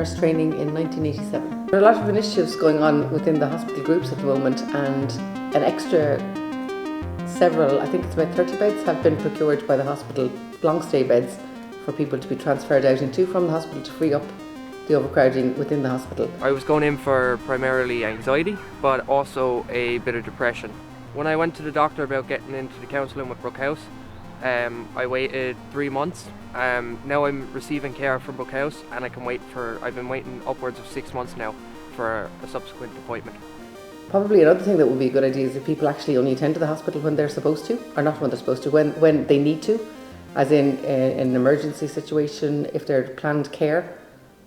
nurse training in 1987. There are a lot of initiatives going on within the hospital groups at the moment, and an extra several, I think it's about 30 beds, have been procured by the hospital, long stay beds, for people to be transferred out into from the hospital to free up the overcrowding within the hospital. I was going in for primarily anxiety, but also a bit of depression. When I went to the doctor about getting into the counselling with Brookhouse, I waited 3 months. Now I'm receiving care from Brookhouse, and I've been waiting upwards of 6 months now for a subsequent appointment. Probably another thing that would be a good idea is if people actually only attend to the hospital when they're supposed to, or not when they're supposed to, when they need to, as in an emergency situation, if they're planned care,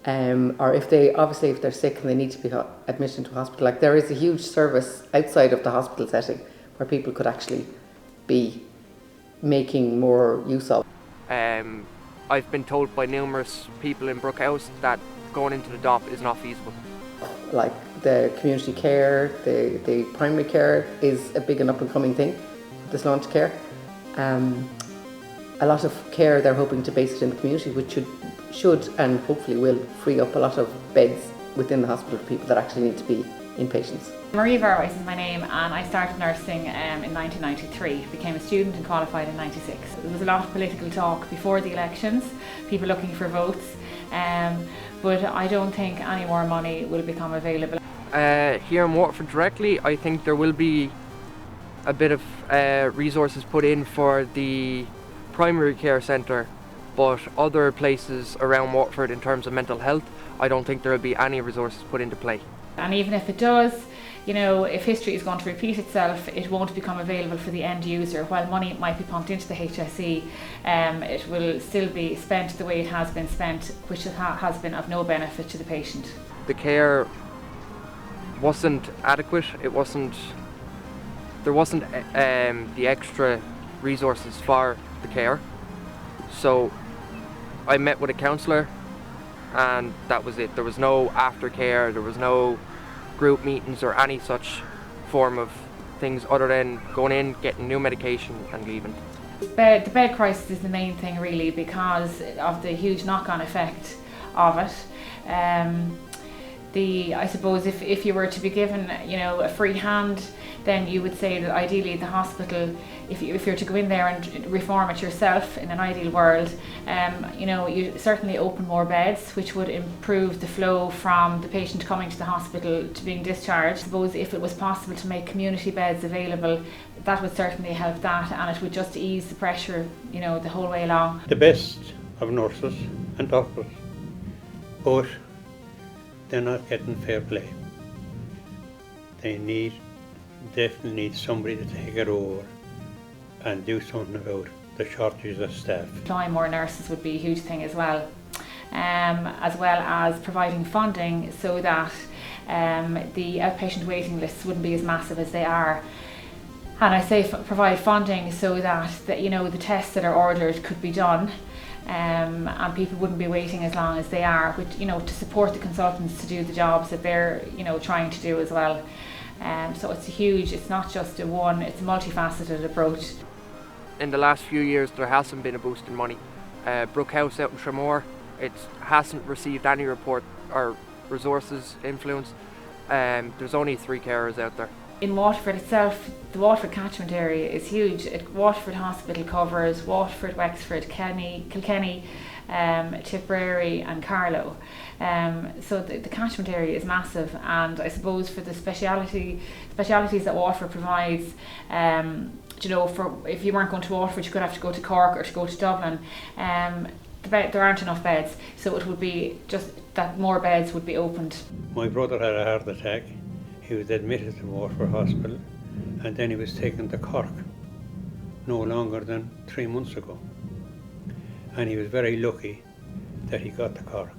or if they're sick and they need to be admitted into a hospital. Like, there is a huge service outside of the hospital setting where people could actually be making more use of. I've been told by numerous people in Brookhouse that going into the DOP is not feasible. Like the community care, the primary care is a big and up and coming thing, this launch care. A lot of care they're hoping to base it in the community, which should and hopefully will free up a lot of beds within the hospital for people that actually need to be inpatients. Marie Verweiss is my name, and I started nursing in 1993, became a student and qualified in 96. There was a lot of political talk before the elections, people looking for votes, but I don't think any more money will become available. Here in Waterford directly, I think there will be a bit of resources put in for the primary care centre, but other places around Waterford in terms of mental health, I don't think there will be any resources put into play. And even if it does, you know, if history is going to repeat itself, it won't become available for the end user. While money might be pumped into the HSE, it will still be spent the way it has been spent, which has been of no benefit to the patient. The care wasn't adequate. There wasn't the extra resources for the care. So I met with a counsellor, and that was it. There was no aftercare, there was no group meetings or any such form of things other than going in, getting new medication and leaving. The bed crisis is the main thing really, because of the huge knock-on effect of it. I suppose if you were to be given, you know, a free hand, then you would say that ideally the hospital, if you're to go in there and reform it yourself in an ideal world, you know, you certainly open more beds, which would improve the flow from the patient coming to the hospital to being discharged. I suppose if it was possible to make community beds available, that would certainly help that, and it would just ease the pressure, you know, the whole way along. The best of nurses and doctors, but they're not getting fair play. They definitely need somebody to take it over and do something about the shortage of staff. Employing more nurses would be a huge thing as well as providing funding so that the outpatient waiting lists wouldn't be as massive as they are. And I say provide funding so that you know, the tests that are ordered could be done, and people wouldn't be waiting as long as they are, which, you know, to support the consultants to do the jobs that they're, you know, trying to do as well. So it's not just it's a multifaceted approach. In the last few years there hasn't been a boost in money. Brookhouse out in Tramore, it hasn't received any report or resources influence. There's only 3 carers out there. In Waterford itself, the Waterford catchment area is huge. Waterford Hospital covers Waterford, Wexford, Kilkenny, Tipperary and Carlow. So the catchment area is massive, and I suppose for the specialities that Waterford provides, you know, if you weren't going to Waterford, you could have to go to Cork or to go to Dublin. There aren't enough beds, so it would be just that more beds would be opened. My brother had a heart attack. He was admitted to Waterford Hospital, and then he was taken to Cork no longer than 3 months ago. And he was very lucky that he got to Cork.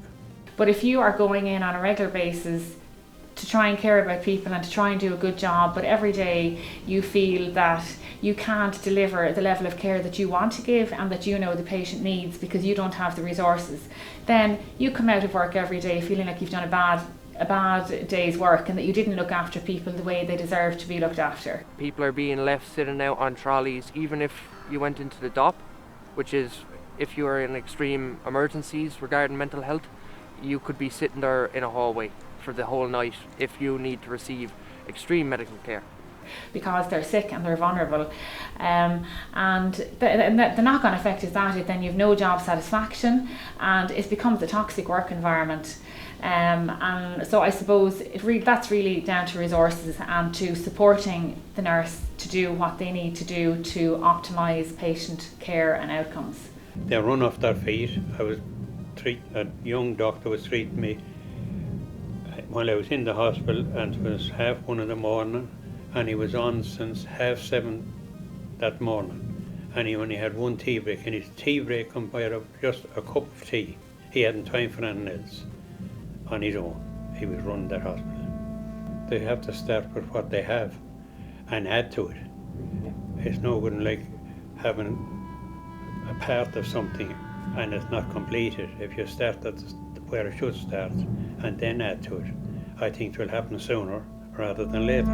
But if you are going in on a regular basis to try and care about people and to try and do a good job, but every day you feel that you can't deliver the level of care that you want to give and that you know the patient needs because you don't have the resources, then you come out of work every day feeling like you've done a bad day's work and that you didn't look after people the way they deserve to be looked after. People are being left sitting out on trolleys, even if you went into the DOP, which is if you are in extreme emergencies regarding mental health. you could be sitting there in a hallway for the whole night if you need to receive extreme medical care. Because they're sick and they're vulnerable. And the knock-on effect is that then you've no job satisfaction and it becomes a toxic work environment. And so I suppose that's really down to resources and to supporting the nurse to do what they need to do to optimise patient care and outcomes. They run off their feet. A young doctor was treating me while I was in the hospital, and it was 1:30 in the morning, and he was on since 7:30 that morning, and he only had one tea break, and his tea break come by just a cup of tea. He hadn't time for anything else on his own. He was running that hospital. They have to start with what they have and add to it. It's no good like having a part of something and it's not completed. If you start at where it should start and then add to it, I think it will happen sooner rather than later.